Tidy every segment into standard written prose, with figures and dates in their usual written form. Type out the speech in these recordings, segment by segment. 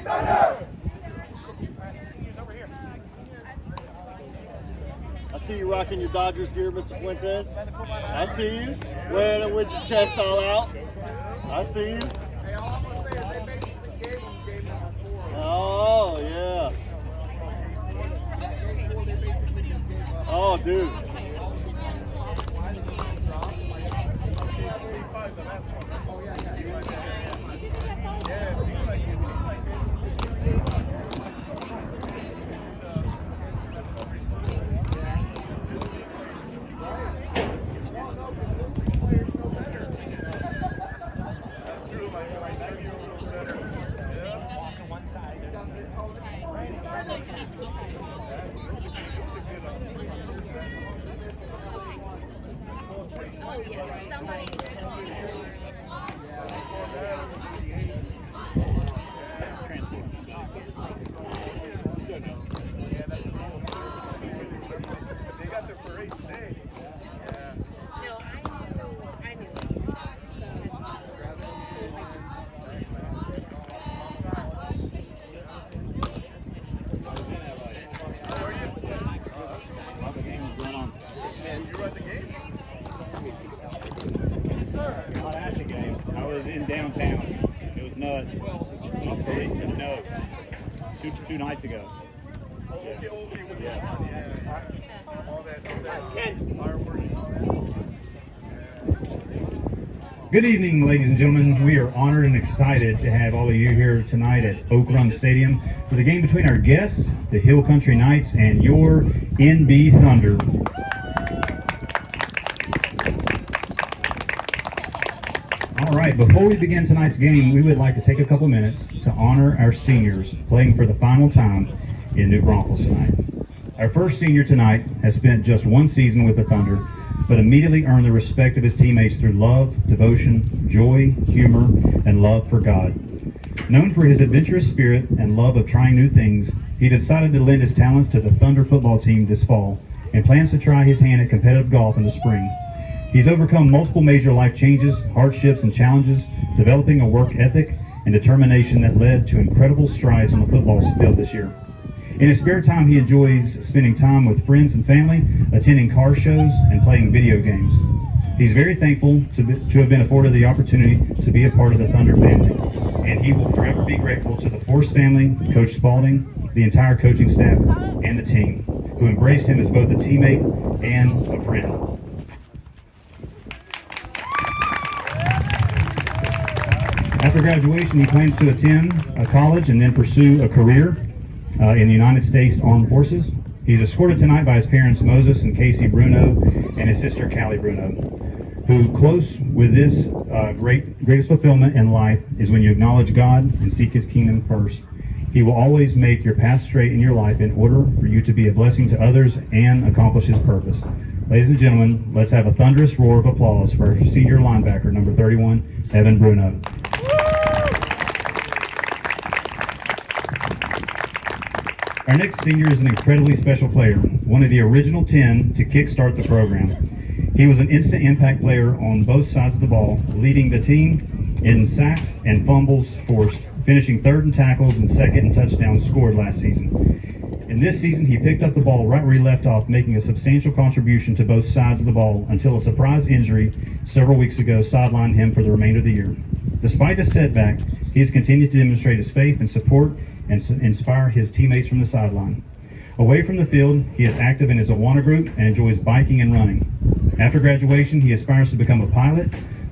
I see you rocking your Dodgers gear, Mr. Fuentes. I see you wearing it with your chest all out. I see you. Oh, yeah. Oh, dude. Downtown. It was nuts. No. Two nights ago. Yeah. Good evening, ladies and gentlemen. We are honored and excited to have all of you here tonight at Oak Run Stadium for the game between our guests, the Hill Country Knights, and your NB Thunder. All right, before we begin tonight's game, we would like to take a couple minutes to honor our seniors playing for the final time in New Braunfels tonight. Our first senior tonight has spent just one season with the Thunder, but immediately earned the respect of his teammates through love, devotion, joy, humor, and love for God. Known for his adventurous spirit and love of trying new things, he decided to lend his talents to the Thunder football team this fall and plans to try his hand at competitive golf in the spring. He's overcome multiple major life changes, hardships, and challenges, developing a work ethic and determination that led to incredible strides on the football field this year. In his spare time, he enjoys spending time with friends and family, attending car shows, and playing video games. He's very thankful to have been afforded the opportunity to be a part of the Thunder family, and he will forever be grateful to the Force family, Coach Spalding, the entire coaching staff, and the team, who embraced him as both a teammate and a friend. After graduation, he plans to attend a college and then pursue a career in the United States Armed Forces. He's escorted tonight by his parents, Moses and Casey Bruno, and his sister, Callie Bruno, who close with this greatest fulfillment in life is when you acknowledge God and seek his kingdom first. He will always make your path straight in your life in order for you to be a blessing to others and accomplish his purpose. Ladies and gentlemen, let's have a thunderous roar of applause for our senior linebacker, number 31, Evan Bruno. Our next senior is an incredibly special player, one of the original 10 to kickstart the program. He was an instant impact player on both sides of the ball, leading the team in sacks and fumbles forced, finishing third in tackles and second in touchdowns scored last season. In this season, he picked up the ball right where he left off, making a substantial contribution to both sides of the ball until a surprise injury several weeks ago sidelined him for the remainder of the year. Despite the setback, he has continued to demonstrate his faith and support and inspire his teammates from the sideline. Away from the field, he is active in his Awana group and enjoys biking and running. After graduation, he aspires to become a pilot,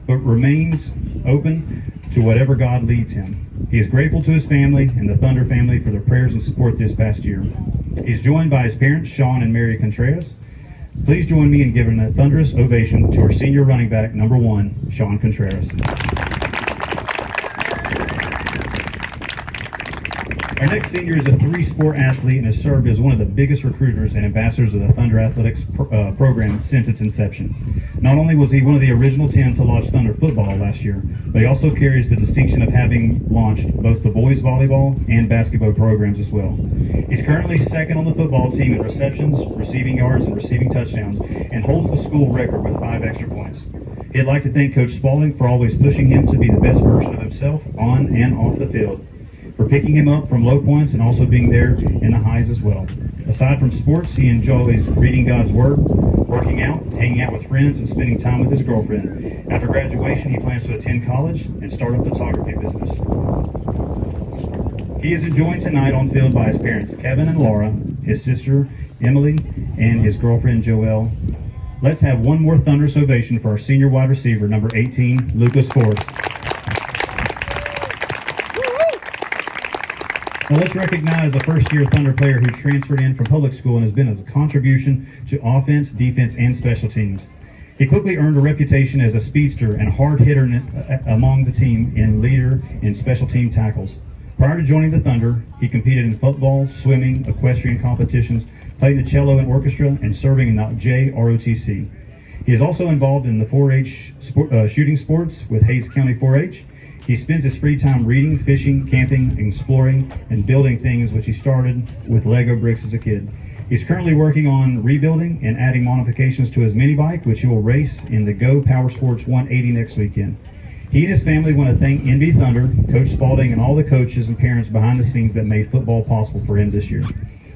but remains open to whatever God leads him. He is grateful to his family and the Thunder family for their prayers and support this past year. He's joined by his parents, Sean and Mary Contreras. Please join me in giving a thunderous ovation to our senior running back, number 1, Sean Contreras. Our next senior is a 3-sport athlete and has served as one of the biggest recruiters and ambassadors of the Thunder Athletics program since its inception. Not only was he one of the original 10 to launch Thunder football last year, but he also carries the distinction of having launched both the boys volleyball and basketball programs as well. He's currently second on the football team in receptions, receiving yards, and receiving touchdowns, and holds the school record with 5 extra points. He'd like to thank Coach Spalding for always pushing him to be the best version of himself on and off the field. for picking him up from low points and also being there in the highs as well. Aside from sports, he enjoys reading God's Word, working out, hanging out with friends, and spending time with his girlfriend. After graduation, he plans to attend college and start a photography business. He is joined tonight on field by his parents, Kevin and Laura, his sister, Emily, and his girlfriend, Joelle. Let's have one more thunderous ovation for our senior wide receiver, number 18, Lucas Forrest. Now let's recognize a first-year Thunder player who transferred in from public school and has been a contribution to offense, defense, and special teams. He quickly earned a reputation as a speedster and a hard hitter among the team and leader in special team tackles. Prior to joining the Thunder, he competed in football, swimming, equestrian competitions, played the cello and orchestra, and serving in the JROTC. He is also involved in the 4-H shooting sports with Hays County 4-H. He spends his free time reading, fishing, camping, exploring, and building things, which he started with Lego bricks as a kid. He's currently working on rebuilding and adding modifications to his mini bike, which he will race in the Go Power Sports 180 next weekend. He and his family want to thank NB Thunder, Coach Spalding, and all the coaches and parents behind the scenes that made football possible for him this year.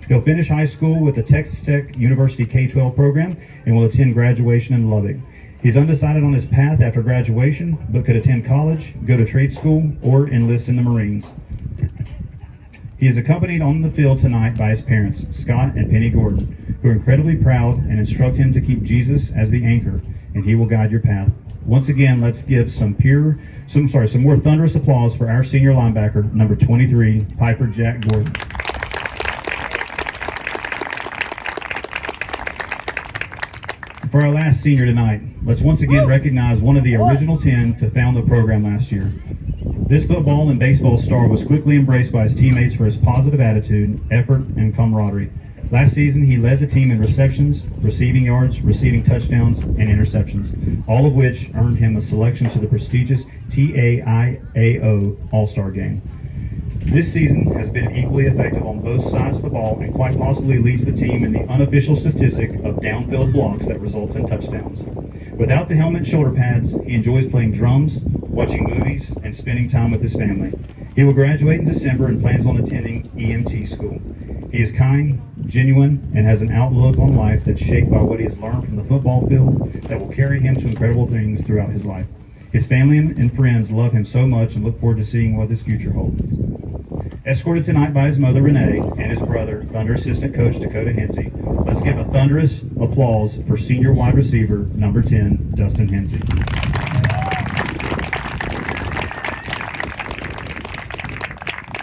He'll finish high school with the Texas Tech University K-12 program and will attend graduation in Lubbock. He's undecided on his path after graduation, but could attend college, go to trade school, or enlist in the Marines. He is accompanied on the field tonight by his parents, Scott and Penny Gordon, who are incredibly proud and instruct him to keep Jesus as the anchor, and he will guide your path. Once again, let's give some more thunderous applause for our senior linebacker, number 23, Piper Jack Gordon. For our last senior tonight, let's once again recognize one of the original 10 to found the program last year. This football and baseball star was quickly embraced by his teammates for his positive attitude, effort, and camaraderie. Last season, he led the team in receptions, receiving yards, receiving touchdowns, and interceptions, all of which earned him a selection to the prestigious TAIAO All-Star Game. This season has been equally effective on both sides of the ball and quite possibly leads the team in the unofficial statistic of downfield blocks that results in touchdowns. Without the helmet and shoulder pads, he enjoys playing drums, watching movies, and spending time with his family. He will graduate in December and plans on attending EMT school. He is kind, genuine, and has an outlook on life that's shaped by what he has learned from the football field that will carry him to incredible things throughout his life. His family and friends love him so much and look forward to seeing what his future holds. Escorted tonight by his mother, Renee, and his brother, Thunder assistant coach Dakota Hensey, let's give a thunderous applause for senior wide receiver, number 10, Dustin Hensey.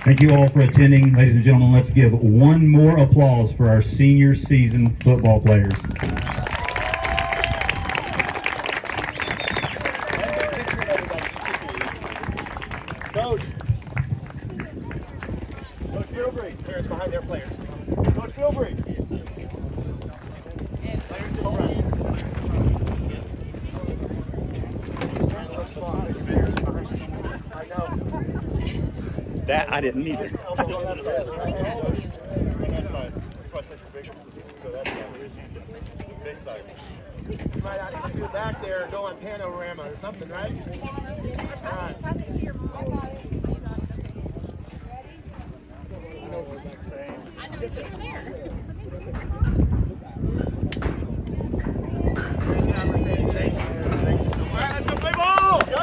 Thank you all for attending. Ladies and gentlemen, let's give one more applause for our senior season football players. Coach. Coach Bilbrey. Parents behind their players. Coach Bilbrey. Players in front. I know. That I didn't need it. Elbow on that side. On that side. That's why I said bigger. Go that side. Big side. You might have to scoot back there and go on panorama or something, right? Pass it to your mom. I know it's over there. Thank you so much. All right, let's go play ball. Let's go.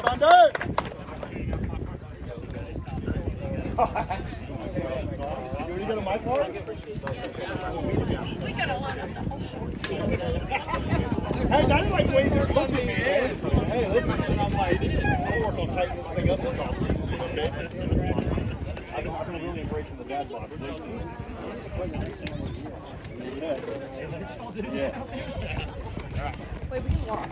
Thunder. You want to go to my car? We gotta line up the whole short. Hey, I didn't like the way you just looked at me, man. Hey, listen, I'll work on tightening this thing up this offseason, okay? I've been really embracing the dad box. Yes. Yes. Wait, we can walk.